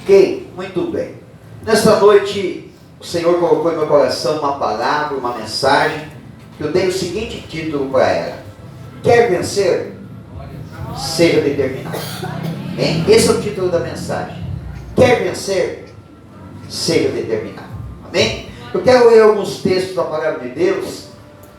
Ok? Muito bem. Nesta noite, o Senhor colocou em meu coração uma palavra, uma mensagem, que eu dei o seguinte título para ela: quer vencer? Seja determinado. Bem, esse é o título da mensagem. Quer vencer? Seja determinado. Amém? Eu quero ler alguns textos da palavra de Deus.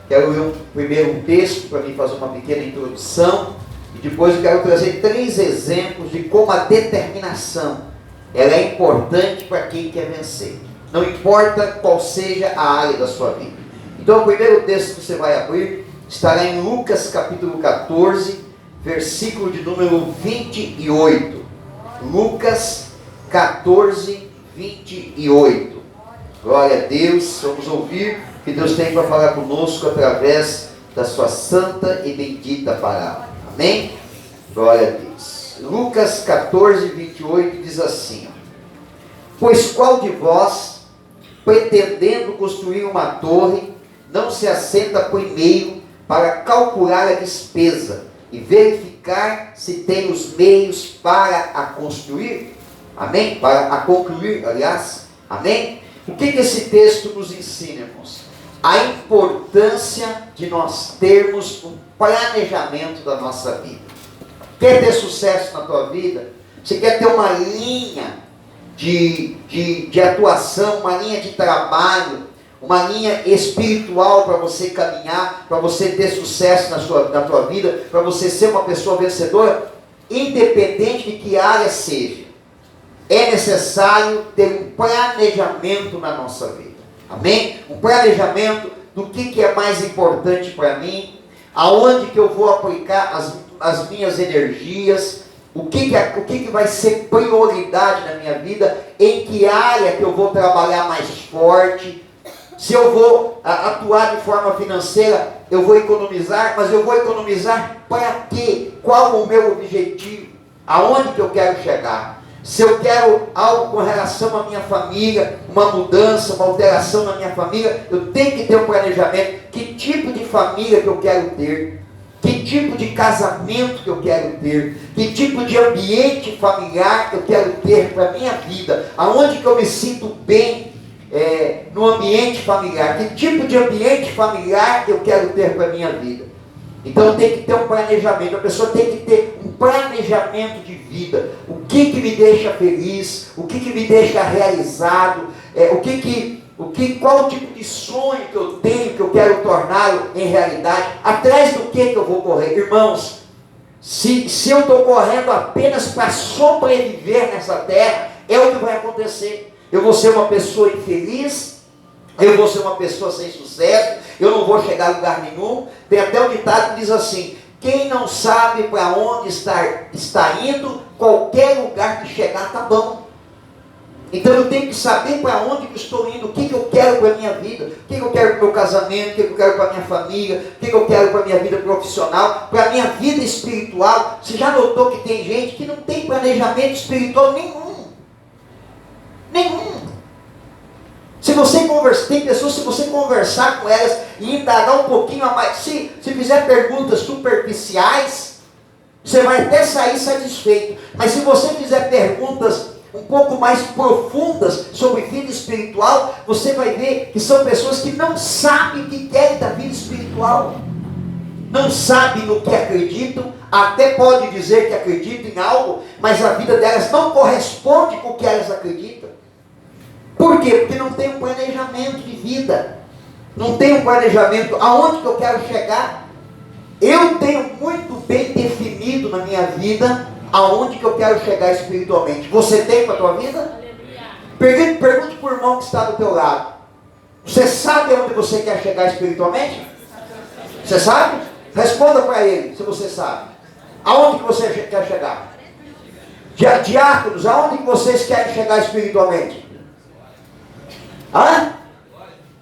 Quero ler primeiro um texto para mim fazer uma pequena introdução. E depois eu quero trazer 3 exemplos de como a determinação ela é importante para quem quer vencer. Não importa qual seja a área da sua vida. Então o primeiro texto que você vai abrir estará em Lucas capítulo 14, versículo de número 28. Lucas 14, 28. Glória a Deus. Vamos ouvir o que Deus tem para falar conosco através da sua santa e bendita palavra. Amém? Glória a Deus. Lucas 14, 28 diz assim: pois qual de vós, pretendendo construir uma torre, não se assenta primeiro para calcular a despesa e verificar se tem os meios para a construir? Amém? Para a concluir, aliás. Amém? O que esse texto nos ensina, irmãos? A importância de nós termos um planejamento da nossa vida. Quer ter sucesso na tua vida? Você quer ter uma linha de atuação, uma linha de trabalho, uma linha espiritual para você caminhar, para você ter sucesso na tua vida, para você ser uma pessoa vencedora, independente de que área seja. É necessário ter um planejamento na nossa vida. Amém? Um planejamento do que é mais importante para mim, aonde que eu vou aplicar as minhas energias, o que vai ser prioridade na minha vida, em que área que eu vou trabalhar mais forte. Se eu vou atuar de forma financeira, eu vou economizar, mas eu vou economizar para quê? Qual o meu objetivo? Aonde que eu quero chegar? Se eu quero algo com relação à minha família, uma mudança, uma alteração na minha família, eu tenho que ter um planejamento. Que tipo de família que eu quero ter? Que tipo de casamento que eu quero ter? Que tipo de ambiente familiar que eu quero ter para a minha vida? Aonde que eu me sinto bem no ambiente familiar? Que tipo de ambiente familiar que eu quero ter para a minha vida? Então tem que ter um planejamento. A pessoa tem que ter um planejamento de vida. O que me deixa feliz? O que me deixa realizado? Qual o tipo de sonho que eu tenho, que eu quero torná-lo em realidade? Atrás do que eu vou correr? Irmãos, se eu estou correndo apenas para sobreviver nessa terra, é o que vai acontecer. Eu vou ser uma pessoa infeliz, eu vou ser uma pessoa sem sucesso, eu não vou chegar a lugar nenhum. Tem até um ditado que diz assim: quem não sabe para onde está indo, qualquer lugar que chegar está bom. Então eu tenho que saber para onde eu estou indo, o que eu quero para a minha vida, o que eu quero para o meu casamento, o que eu quero para a minha família, o que eu quero para a minha vida profissional, para a minha vida espiritual. Você já notou que tem gente que não tem planejamento espiritual nenhum? Nenhum. Tem pessoas, se você conversar com elas e indagar um pouquinho a mais, se fizer perguntas superficiais, você vai até sair satisfeito. Mas se você fizer perguntas um pouco mais profundas sobre vida espiritual, você vai ver que são pessoas que não sabem o que querem da vida espiritual. Não sabem no que acreditam, até pode dizer que acreditam em algo, mas a vida delas não corresponde com o que elas acreditam. Por quê? Porque não tem um planejamento de vida. Não tem um planejamento aonde que eu quero chegar. Eu tenho muito bem definido na minha vida aonde que eu quero chegar espiritualmente. Você tem para a tua vida? Pergunte para o irmão que está do teu lado. Você sabe aonde você quer chegar espiritualmente? Você sabe? Responda para ele, se você sabe. Aonde que você quer chegar? Diáconos, aonde que vocês querem chegar espiritualmente?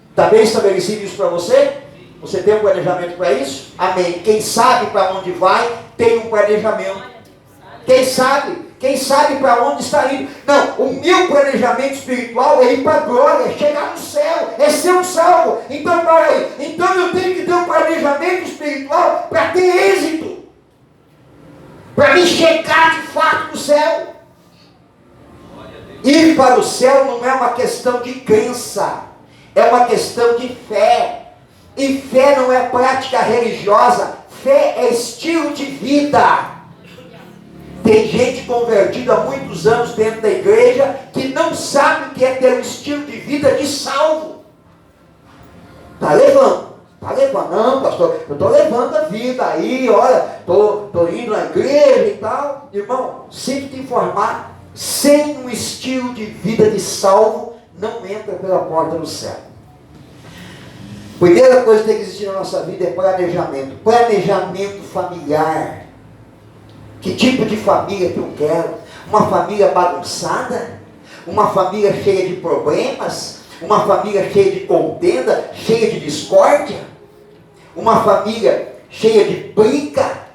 Está bem estabelecido isso para você? Você tem um planejamento para isso? Amém. Quem sabe para onde vai, tem um planejamento. Quem sabe para onde está indo. Não, o meu planejamento espiritual é ir para a glória, é chegar no céu, é ser um salvo. Então, peraí, então eu tenho que ter um planejamento espiritual para ter êxito, para me chegar de fato no céu. Ir para o céu não é uma questão de crença, é uma questão de fé. E fé não é prática religiosa, fé é estilo de vida. Tem gente convertida há muitos anos dentro da igreja que não sabe o que é ter um estilo de vida de salvo. Está levando. Não, pastor, eu estou levando a vida aí, olha, estou indo na igreja e tal. Irmão, sinto te informar, sem um estilo de vida de salvo, não entra pela porta do céu. Primeira coisa que tem que existir na nossa vida é planejamento. Planejamento familiar. Que tipo de família que eu quero? Uma família bagunçada? Uma família cheia de problemas? Uma família cheia de contenda? Cheia de discórdia? Uma família cheia de briga?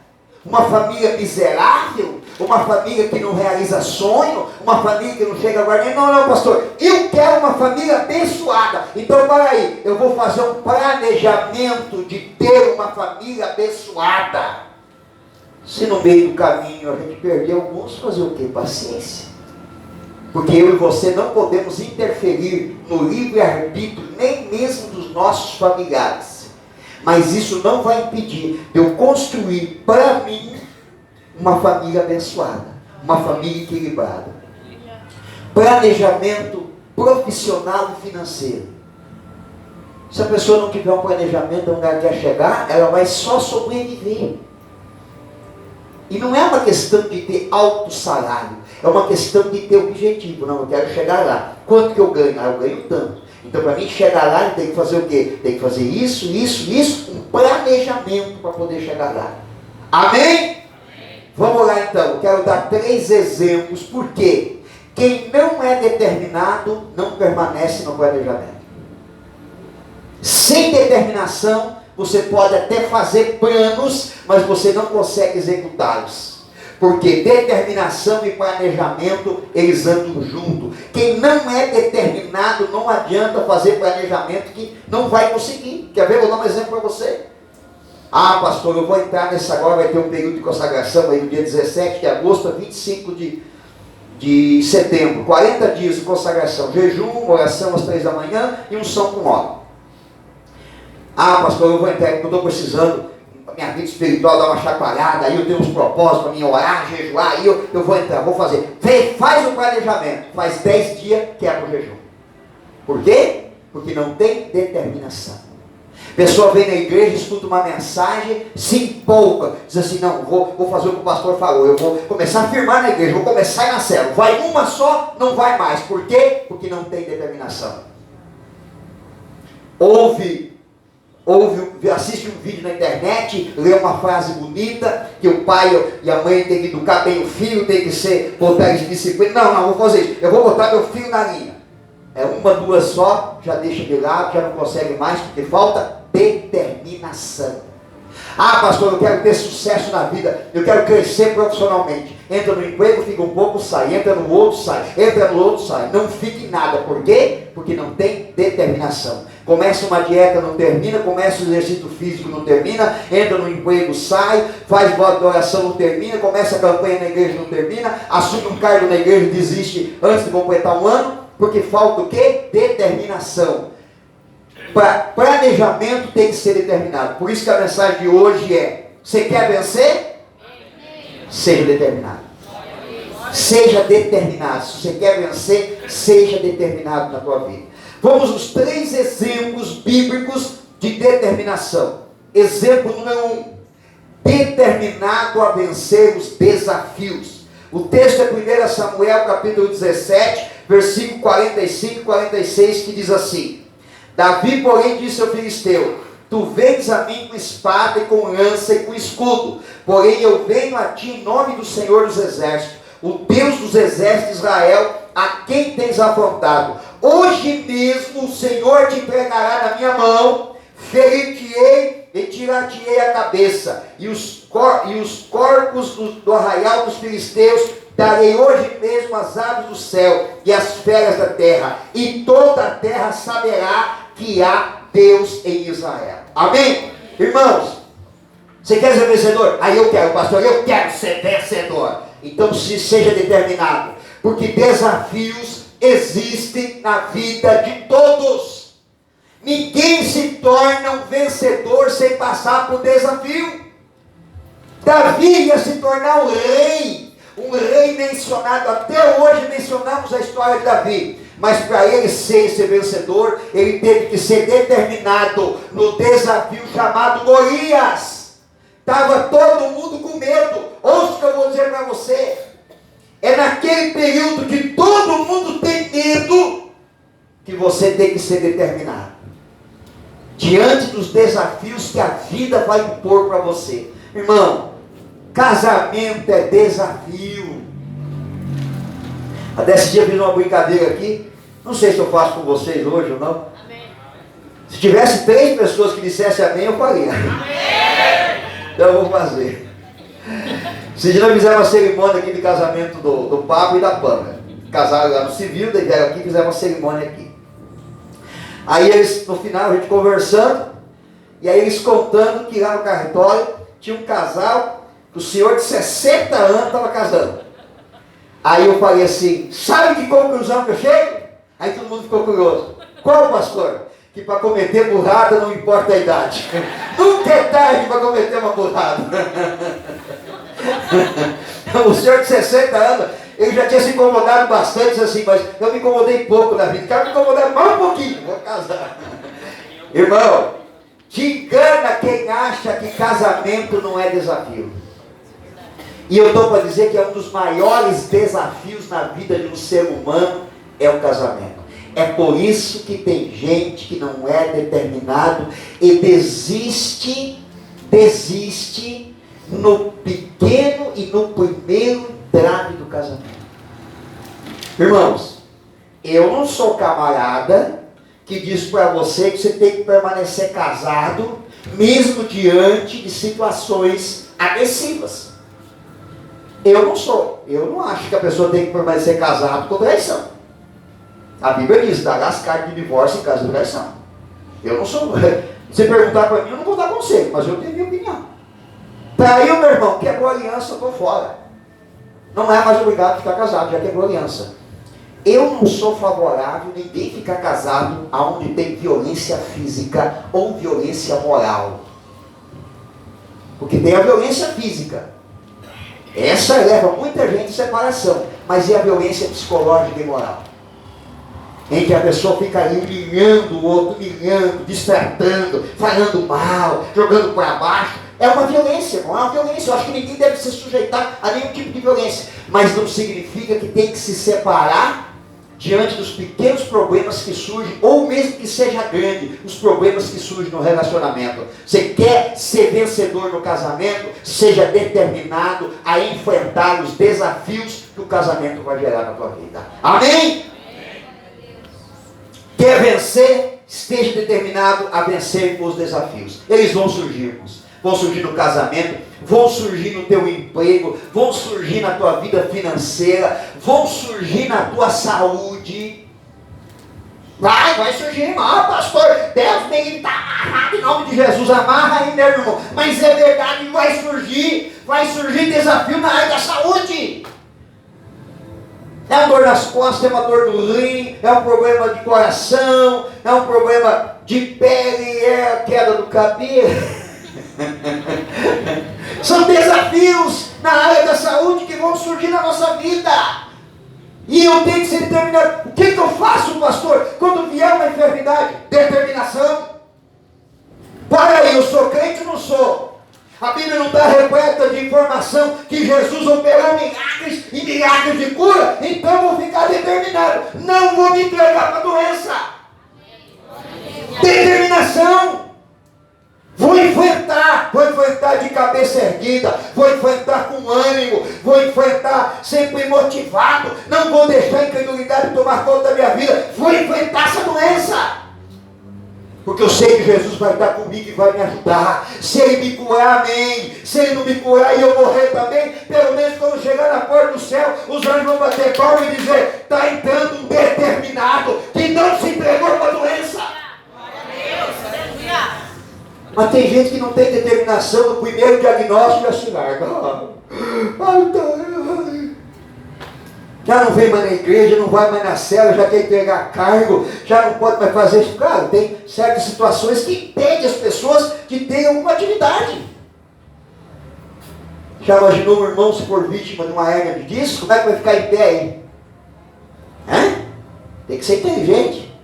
Uma família miserável? Uma família que não realiza sonho? Uma família que não chega agora nem... Não, pastor, eu quero uma família abençoada. Então, para aí, eu vou fazer um planejamento de ter uma família abençoada. Se no meio do caminho a gente perder alguns, fazer o quê? Paciência. Porque eu e você não podemos interferir no livre-arbítrio, nem mesmo dos nossos familiares. Mas isso não vai impedir de eu construir para mim uma família abençoada, uma família equilibrada. Planejamento profissional e financeiro. Se a pessoa não tiver um planejamento onde ela quer chegar, ela vai só sobreviver. E não é uma questão de ter alto salário, é uma questão de ter objetivo. Não, eu quero chegar lá. Quanto que eu ganho? Eu ganho tanto. Então, para mim chegar lá, eu tenho que fazer o quê? Tem que fazer isso, um planejamento para poder chegar lá. Amém? Vamos lá então, eu quero dar 3 exemplos, porque quem não é determinado não permanece no planejamento. Sem determinação, você pode até fazer planos, mas você não consegue executá-los. Porque determinação e planejamento, eles andam juntos. Quem não é determinado, não adianta fazer planejamento que não vai conseguir. Quer ver? Vou dar um exemplo para você. Ah, pastor, eu vou entrar nessa agora, vai ter um período de consagração aí no dia 17 de agosto a 25 de setembro. 40 dias de consagração, jejum, oração às 3 da manhã e unção com óleo. Ah, pastor, eu vou entrar, eu estou precisando, a minha vida espiritual dar uma chacoalhada, aí eu tenho uns propósitos para mim orar, jejuar, aí eu vou entrar, vou fazer. Faz o planejamento, faz 10 dias, quebra o jejum. Por quê? Porque não tem determinação. A pessoa vem na igreja, escuta uma mensagem, se empolga, diz assim, não, vou fazer o que o pastor falou, eu vou começar a firmar na igreja, vou começar a ir na célula. Vai uma só, não vai mais. Por quê? Porque não tem determinação. Assiste um vídeo na internet, lê uma frase bonita, que o pai e a mãe tem que educar bem o filho, tem que botar ele de disciplina. Não, vou fazer isso, eu vou botar meu filho na linha. É uma, duas só, já deixa de lado, já não consegue mais, porque falta determinação. Ah, pastor, eu quero ter sucesso na vida, eu quero crescer profissionalmente. Entra no emprego, fica um pouco, sai. Entra no outro, sai. Entra no outro, sai. Não fique em nada. Por quê? Porque não tem determinação. Começa uma dieta, não termina. Começa o exercício físico, não termina. Entra no emprego, sai. Faz voto de oração, não termina. Começa a campanha na igreja, não termina. Assume um cargo na igreja, desiste antes de completar um ano. Porque falta o quê? Determinação. Planejamento tem que ser determinado. Por isso que a mensagem de hoje é: você quer vencer? Seja determinado. Seja determinado. Se você quer vencer, seja determinado na tua vida. Vamos aos 3 exemplos bíblicos de determinação. Exemplo número 1. Determinado a vencer os desafios. O texto é 1 Samuel capítulo 17, versículo 45 e 46, que diz assim: Davi, porém, disse ao filisteu: Tu vens a mim com espada e com lança e com escudo, porém eu venho a ti em nome do Senhor dos exércitos, o Deus dos exércitos de Israel, a quem tens afrontado. Hoje mesmo o Senhor te entregará na minha mão, ferir-te-ei e tirar-te-ei a cabeça, e os corpos do arraial dos filisteus darei hoje mesmo as aves do céu e as feras da terra, e toda a terra saberá que há Deus em Israel. Amém? Irmãos, você quer ser vencedor? Aí eu quero, pastor, eu quero ser vencedor. Então seja determinado, porque desafios existe na vida de todos. Ninguém se torna um vencedor sem passar por desafio. Davi ia se tornar um rei mencionado, até hoje mencionamos a história de Davi. Mas para ele ser esse vencedor, ele teve que ser determinado no desafio chamado Golias. Estava todo mundo com medo. Ouça o que eu vou dizer para você. É naquele período que todo mundo tem medo, que você tem que ser determinado. Diante dos desafios que a vida vai impor para você. Irmão, casamento é desafio. Até esse dia eu fiz uma brincadeira aqui. Não sei se eu faço com vocês hoje ou não. Amém. Se tivesse 3 pessoas que dissessem amém, eu faria. Amém. Então eu vou fazer. Esse dia nós fizemos uma cerimônia aqui de casamento do Pablo e da Pamela. Casaram lá no civil, daí vieram aqui e fizeram uma cerimônia aqui. Aí eles, no final, a gente conversando, e aí eles contando que lá no cartório tinha um casal, que o senhor de 60 anos estava casando. Aí eu falei assim, sabe que conclusão que eu chego? Aí todo mundo ficou curioso. Qual, pastor? Que para cometer burrada não importa a idade. Nunca é tarde para cometer uma burrada. O senhor de 60 anos, ele já tinha se incomodado bastante, assim, mas eu me incomodei pouco na vida. Quero me incomodar mais um pouquinho, vou casar. Irmão, te engana quem acha que casamento não é desafio. E eu estou para dizer que é um dos maiores desafios na vida de um ser humano, é o casamento. É por isso que tem gente que não é determinado e desiste no pequeno e no primeiro entrave do casamento. Irmãos, eu não sou camarada que diz para você que você tem que permanecer casado, mesmo diante de situações agressivas. Eu não sou. Eu não acho que a pessoa tem que permanecer casado com traição. A Bíblia diz, dará as cartas de divórcio em caso de traição. Eu não sou. Se perguntar para mim, eu não vou dar conselho, mas eu tenho minha opinião. Traiu, meu irmão, quebrou a aliança, eu estou fora. Não é mais obrigado a ficar casado, já quebrou a aliança. Eu não sou favorável a ninguém ficar casado onde tem violência física ou violência moral. Porque tem a violência física. Essa leva muita gente à separação. Mas e a violência psicológica e moral? Em que a pessoa fica ali humilhando o outro, humilhando, destratando, falando mal, jogando para baixo. É uma violência, não é uma violência. Eu acho que ninguém deve se sujeitar a nenhum tipo de violência. Mas não significa que tem que se separar diante dos pequenos problemas que surgem, ou mesmo que seja grande, os problemas que surgem no relacionamento. Você quer ser vencedor no casamento? Seja determinado a enfrentar os desafios que o casamento vai gerar na tua vida. Amém? Quer vencer? Esteja determinado a vencer os desafios. Eles vão surgir, irmãos. Vão surgir no casamento, vão surgir no teu emprego, vão surgir na tua vida financeira, vão surgir na tua saúde. Vai surgir, irmão, pastor, Deus me está amarrado em nome de Jesus, amarra aí, meu irmão. Mas é verdade, vai surgir desafio na área da saúde. É uma dor nas costas, é uma dor no rim, é um problema de coração, é um problema de pele, é a queda do cabelo. São desafios na área da saúde que vão surgir na nossa vida. E eu tenho que ser determinado. O que eu faço, pastor? Quando vier uma enfermidade? Determinação. Para aí, eu sou crente ou não sou? A Bíblia não está repleta de informação que Jesus operou milagres e milagres de cura. Então eu vou ficar determinado. Não vou me entregar para a doença. Determinação. Vou enfrentar de cabeça erguida, vou enfrentar com ânimo, vou enfrentar sempre motivado, não vou deixar a incredulidade tomar conta da minha vida, vou enfrentar essa doença, porque eu sei que Jesus vai estar comigo e vai me ajudar. Se Ele me curar, amém. Se Ele não me curar e eu morrer também, pelo menos quando chegar na porta do céu, os anjos vão bater palma e dizer, está entrando um determinado que não se entregou para a doença. Mas tem gente que não tem determinação no primeiro diagnóstico, já se larga. já não vem mais na igreja, não vai mais na célula, já quer pegar cargo, já não pode mais fazer isso. Claro, tem certas situações que impedem as pessoas de terem alguma atividade. Já imaginou um irmão se for vítima de uma hérnia de disco? Como é que vai ficar em pé aí? Hã? Tem que ser inteligente.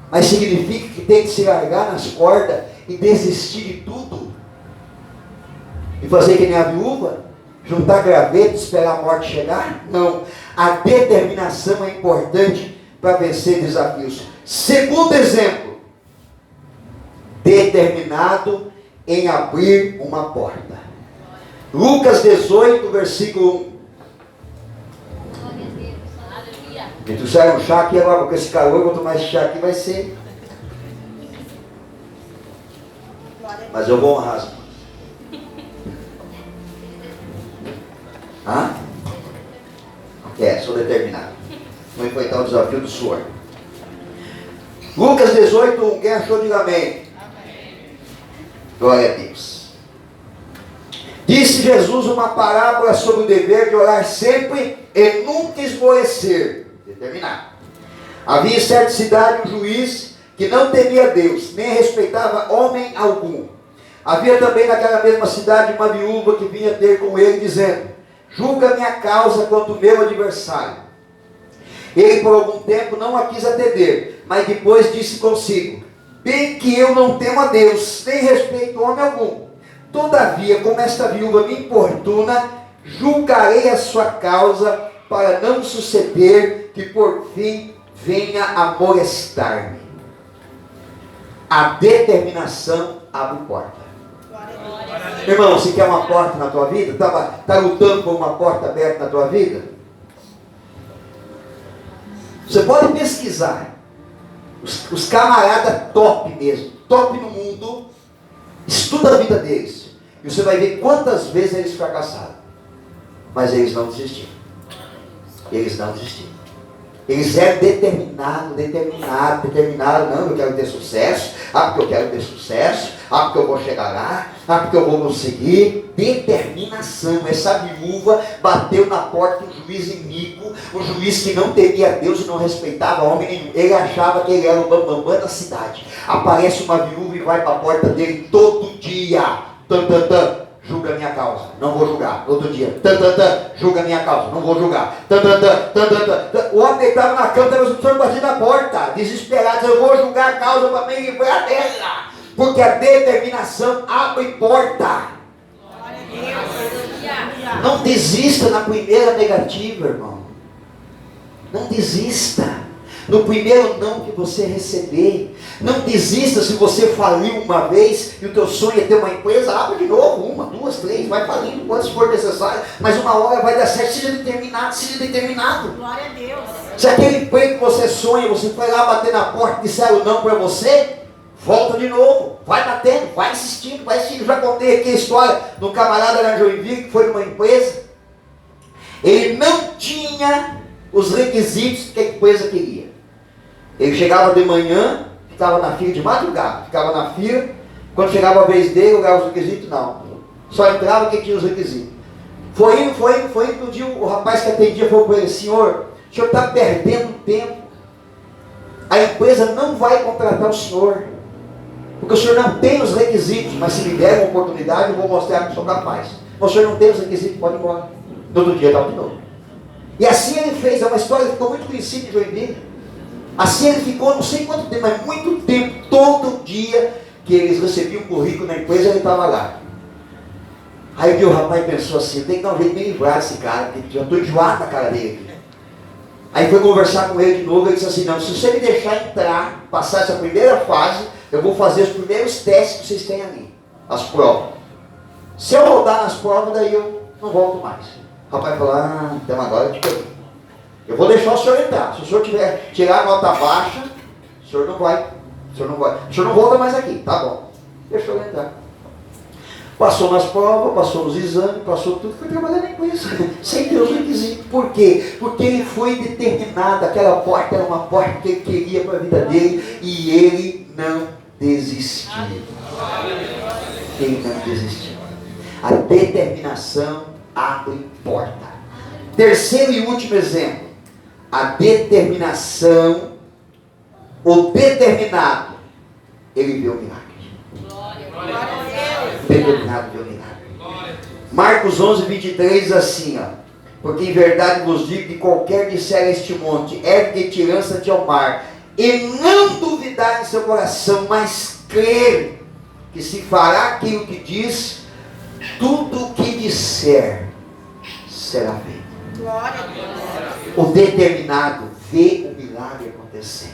Mas significa que tem que se largar nas cordas e desistir de tudo? E fazer que nem a viúva? Juntar graveto e esperar a morte chegar? Não. A determinação é importante para vencer desafios. Segundo exemplo, determinado em abrir uma porta. Lucas 18, versículo 1. Me trouxeram um chá aqui agora, com esse calor, quanto mais chá aqui vai ser. Mas eu vou honrar as mãos. Hã? Sou determinado. Vou enfrentar o desafio do suor. Lucas 18, 1. Quem achou, diga amém. Amém. Glória a Deus. Disse Jesus uma parábola sobre o dever de orar sempre e nunca esmorecer. Determinado. Havia em certa cidade um juiz que não temia Deus, nem respeitava homem algum. Havia também naquela mesma cidade uma viúva que vinha ter com ele, dizendo: julga minha causa contra o meu adversário. Ele por algum tempo não a quis atender, mas depois disse consigo: bem que eu não temo a Deus, nem respeito homem algum. Todavia, como esta viúva me importuna, julgarei a sua causa, para não suceder que por fim venha a molestar-me. A determinação abre porta. Irmão, você quer uma porta na tua vida? Está lutando por uma porta aberta na tua vida? Você pode pesquisar. Os camaradas top mesmo, top no mundo, estuda a vida deles. E você vai ver quantas vezes eles fracassaram. Mas eles não desistiram. Eles não desistiram. Eles eram determinados. Não, eu quero ter sucesso. Porque eu quero ter sucesso. Porque eu vou chegar lá. Porque eu vou conseguir. Determinação. Essa viúva bateu na porta de um juiz iníquo. Um juiz que não temia Deus e não respeitava homem nenhum. Ele achava que ele era o bambambam da cidade. Aparece uma viúva e vai para a porta dele todo dia. Julga minha causa, não vou julgar. Outro dia, julga minha causa, não vou julgar. O homem deitava na cama, estava escutando bater na porta, desesperado, eu vou julgar a causa para me livrar dela. Porque a determinação abre porta. Não desista na primeira negativa, irmão. Não desista no primeiro não que você receber. Não desista se você faliu uma vez e o teu sonho é ter uma empresa. Abre de novo, 1, 2, 3, vai falindo quantas for necessário, mas uma hora vai dar certo. Seja determinado. Glória a Deus. Se aquele emprego que você sonha, você foi lá bater na porta e disseram não para você, volta de novo, vai batendo, vai insistindo. Já contei aqui a história do camarada na Joinville que foi numa empresa. Ele não tinha os requisitos que a empresa queria. Ele chegava de manhã, ficava na fila de madrugada, ficava na fila. Quando chegava a vez dele, olhava os requisitos, não. Só entrava quem tinha os requisitos. Foi indo, um dia o rapaz que atendia falou para ele: senhor, o senhor está perdendo tempo. A empresa não vai contratar o senhor, porque o senhor não tem os requisitos, mas se me der uma oportunidade, eu vou mostrar que sou capaz. Mas o senhor não tem os requisitos, pode ir embora. No outro dia estava de novo. E assim ele fez, é uma história que ficou muito conhecida em Joinville. Assim ele ficou, não sei quanto tempo, mas muito tempo, todo dia que eles recebiam um currículo na empresa, ele estava lá. Aí o rapaz pensou assim: tem que dar um jeito de me livrar desse cara, porque já estou enjoado na cara dele. Aí foi conversar com ele de novo, ele disse assim: não, se você me deixar entrar, passar essa primeira fase, eu vou fazer os primeiros testes que vocês têm ali, as provas. Se eu rodar nas provas, daí eu não volto mais. O rapaz falou: então agora eu vou deixar o senhor entrar. Se o senhor tirar a nota baixa, o senhor não vai. O senhor não volta mais aqui, tá bom. Deixou ele entrar. Passou nas provas, passou nos exames, passou tudo, foi trabalhar na empresa, sem ter os requisitos. Por quê? Porque ele foi determinado, aquela porta era uma porta que ele queria para a vida dele, e ele não desistiu. Ele não desistiu. A determinação abre porta. Terceiro e último exemplo. A determinação, o determinado, ele vê o milagre. Glória a Deus. O determinado vê o milagre. Marcos 11, 23 diz assim, ó. Porque em verdade vos digo que qualquer disser a este monte, ergue-te e lança-te ao mar, e não duvidar em seu coração, mas crer que se fará aquilo que diz, tudo o que disser será feito. Glória a Deus. O determinado vê o milagre acontecer.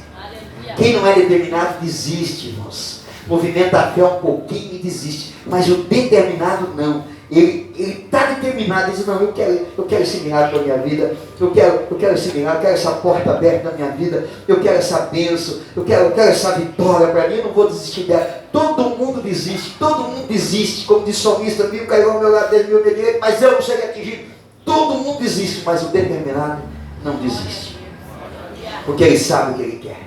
Quem não é determinado desiste, irmãos. Movimenta a fé um pouquinho e desiste. Mas o determinado não. Ele está determinado, ele diz, não, eu quero esse milagre para a minha vida, eu quero esse milagre, eu quero essa porta aberta na minha vida, eu quero essa bênção, eu quero essa vitória para mim, eu não vou desistir dela. Todo mundo desiste, como diz o salmista, mil caiu ao meu lado, 10 mil ao meu direito, mas eu não serei atingido. Todo mundo desiste, mas o determinado não desiste. Porque ele sabe o que ele quer,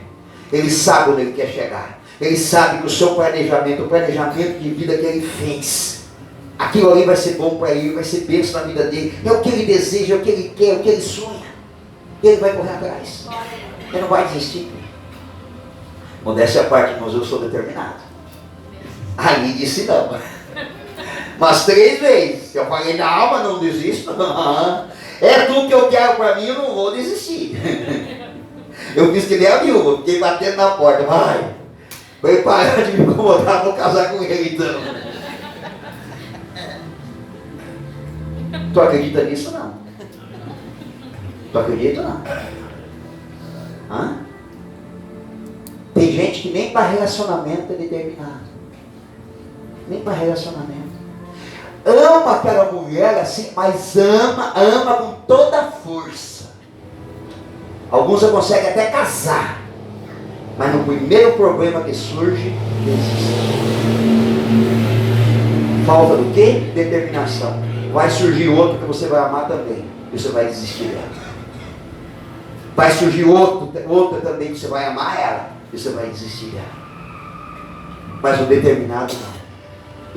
ele sabe onde ele quer chegar, ele sabe que o seu planejamento, o planejamento de vida que ele fez, aquilo ali vai ser bom para ele, vai ser bênção na vida dele, é o que ele deseja, é o que ele quer, é o que ele sonha. Ele vai correr atrás, ele não vai desistir. Modéstia à parte, irmãos, eu sou determinado. Ali disse não, mas 3 vezes, eu falei, não, mas não desisto, é tudo que eu quero para mim, eu não vou desistir. Eu fiz que nem a viúva, fiquei batendo na porta, vai parar de me incomodar, vou casar com ele então. Tu acredita nisso não? Tu acredita não? Hã? Tem gente que nem para relacionamento é determinado. Nem para relacionamento. Ama aquela mulher assim, mas ama com toda a força. Alguns já conseguem até casar. Mas no primeiro problema que surge, desiste. Falta do quê? Determinação. Vai surgir outro que você vai amar também, e você vai desistir dela. Vai surgir outra também que você vai amar ela, e você vai desistir dela. Mas o determinado não.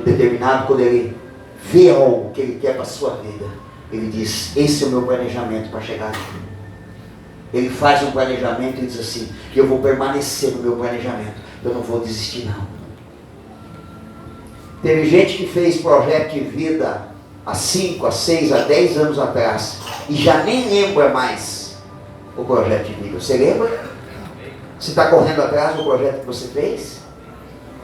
O determinado, quando ele vê algo que ele quer para a sua vida, ele diz, esse é o meu planejamento para chegar aqui. Ele faz um planejamento e diz assim, eu vou permanecer no meu planejamento, eu não vou desistir não. Teve gente que fez projeto de vida há 5, há 6, há 10 anos atrás, e já nem lembra mais o projeto de vida. Você lembra? Você está correndo atrás do projeto que você fez?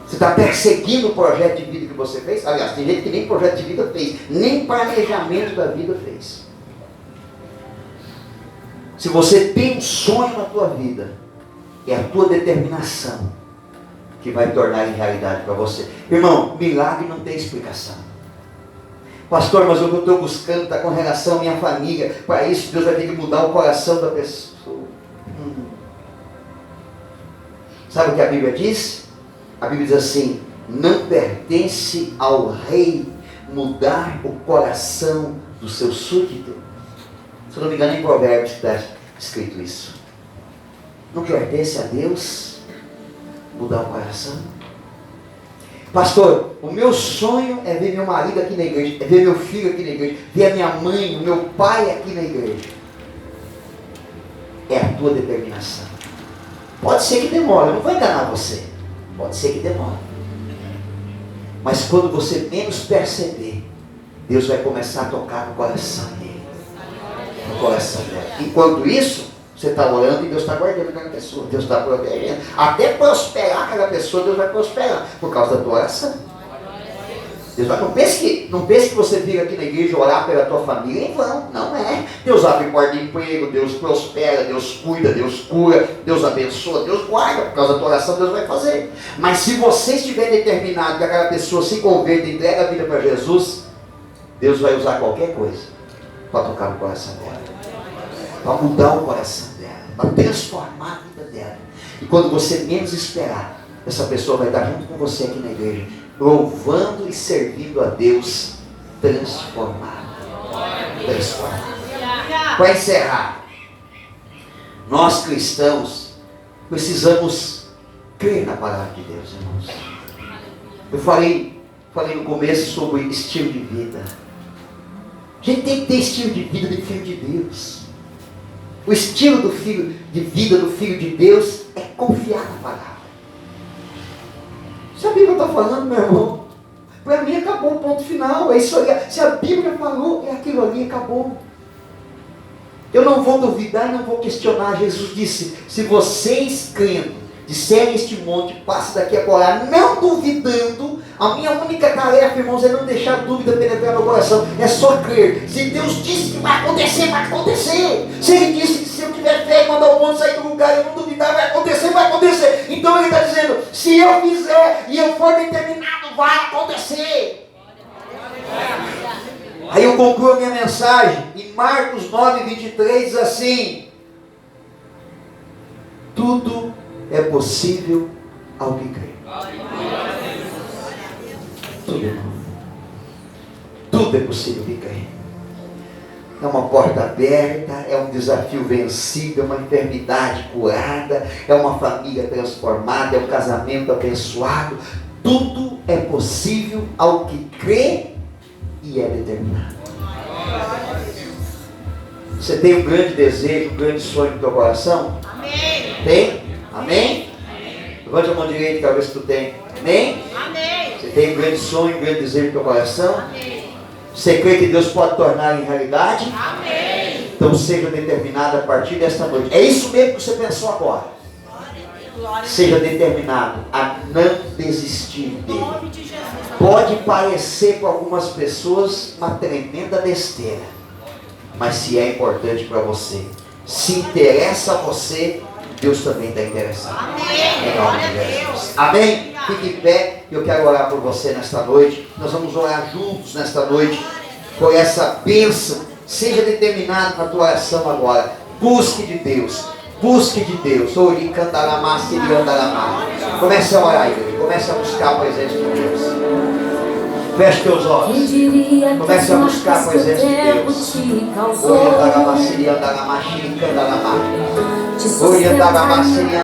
Você está perseguindo o projeto de vida que você fez? Aliás, tem gente que nem projeto de vida fez, nem planejamento da vida fez. Se você tem um sonho na tua vida, é a tua determinação que vai tornar em realidade para você. Irmão, milagre não tem explicação. Pastor, mas o que eu estou buscando está com relação à minha família. Para isso, Deus vai ter que mudar o coração da pessoa. Sabe o que a Bíblia diz? A Bíblia diz assim, não pertence ao rei mudar o coração do seu súdito. Se eu não me engano, em Provérbios está escrito isso. Não pertence a Deus mudar o coração. Pastor, o meu sonho é ver meu marido aqui na igreja, é ver meu filho aqui na igreja, ver a minha mãe, o meu pai aqui na igreja. É a tua determinação. Pode ser que demore, eu não vou enganar você. Pode ser que demore. Mas quando você menos perceber, Deus vai começar a tocar no coração dele. No coração dela. Enquanto isso, você está orando e Deus está guardando aquela pessoa. Deus está protegendo. Até prosperar aquela pessoa, Deus vai prosperar. Por causa da tua oração. Deus vai, não pense que você vir aqui na igreja orar pela tua família em vão. Não é. Deus abre porta de emprego, Deus prospera, Deus cuida, Deus cura, Deus abençoa, Deus guarda. Por causa da tua oração, Deus vai fazer. Mas se você estiver determinado que aquela pessoa se converta e entrega a vida para Jesus, Deus vai usar qualquer coisa para tocar no coração dela. Para mudar o coração dela, para transformar a vida dela. E quando você menos esperar, essa pessoa vai estar junto com você aqui na igreja, louvando e servindo a Deus, transformado. Para encerrar, nós cristãos precisamos crer na palavra de Deus, irmãos. Eu falei no começo sobre estilo de vida. gente tem que ter estilo de vida de filho de Deus. O estilo do filho de vida do filho de Deus é confiar na palavra. Sabia o que eu estou falando, meu irmão? Para mim acabou o ponto final. É isso aí. Se a Bíblia falou, é aquilo ali, acabou. Eu não vou duvidar e não vou questionar. Jesus disse: se vocês crendo, disserem este monte, passe daqui agora, não duvidando. A minha única tarefa, irmãos, é não deixar dúvida penetrar no coração. É só crer. Se Deus disse que vai acontecer, vai acontecer. Se Ele disse que se eu tiver fé e mandar o mundo sair do lugar e eu não duvidar, vai acontecer, vai acontecer. Então Ele está dizendo: se eu fizer e eu for determinado, vai acontecer. Aí eu concluo a minha mensagem em Marcos 9:23, diz assim: tudo é possível ao que crê. Tudo é possível ao que crê. É uma porta aberta, é um desafio vencido, é uma enfermidade curada, é uma família transformada, é um casamento abençoado. Tudo é possível ao que crê e é determinado. Você tem um grande desejo, um grande sonho no teu coração? Amém. Tem? Amém? Levante a mão direita, que talvez tu tem. Amém? Amém. Você tem um grande sonho, um grande desejo no teu coração? Amém. Você crê que Deus pode tornar em realidade? Amém. Então seja determinado a partir desta noite. É isso mesmo que você pensou agora. Glória Seja determinado a não desistir em dele. nome de Jesus. Pode parecer para algumas pessoas uma tremenda besteira, mas se é importante para você, se interessa a você, Deus também está interessado. Amém. Em nome de Jesus. Amém? Fique em pé. Eu quero orar por você nesta noite. Nós vamos orar juntos nesta noite por essa bênção. Seja determinado na tua oração agora. Busque de Deus. Busque de Deus. Ori cantaramá, siri andaramá. Comece a orar, igreja. Comece a buscar a presença de Deus. Feche teus olhos. Comece a buscar a presença de Deus. Ori andaramá, siri andaramá, shiri cantaramá. Ori andaramá, siri